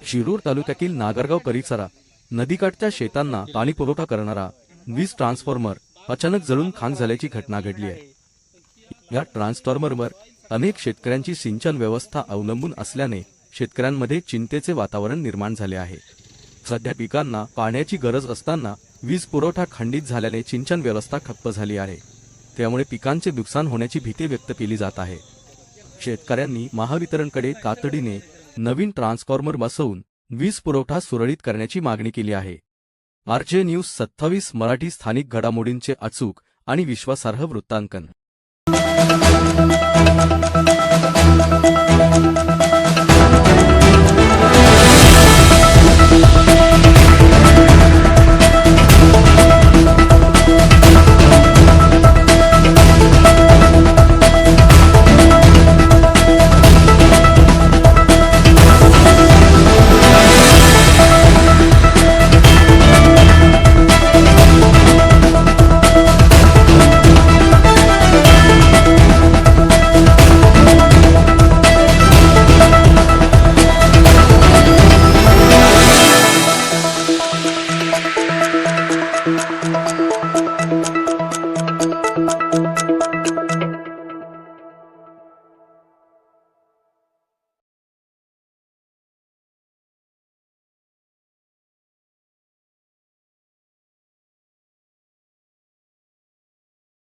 शिरूर तालुक्यातील नागरगाव परिसरात नदीकाठच्या शेतांना पाणीपुरवठा करणारा वीज ट्रान्सफॉर्मर अचानक जळून खाक झाल्याची घटना घडली आहे। या ट्रान्सफॉर्मरवर अनेक शेतकऱ्यांची सिंचन व्यवस्था अवलंबून असल्याने शेतकऱ्यांमध्ये चिंतेचे वातावरण निर्माण झाले आहे। सध्या पिकांना पाण्याची गरज असताना वीज पुरवठा खंडित झाल्याने सिंचन व्यवस्था ठप्प झाली आहे। त्यामुळे पिकांचे नुकसान होण्याची भीती व्यक्त केली जात आहे। शेतकऱ्यांनी महावितरणकडे तातडीने नवीन ट्रान्सफॉर्मर बसवून वीज पुरवठा सुरळीत करण्याची मागणी केली आहे। आरजे न्यूज 27 मराठी स्थानिक घडामोडींचे अचूक आणि विश्वासार्ह वृत्तांकन।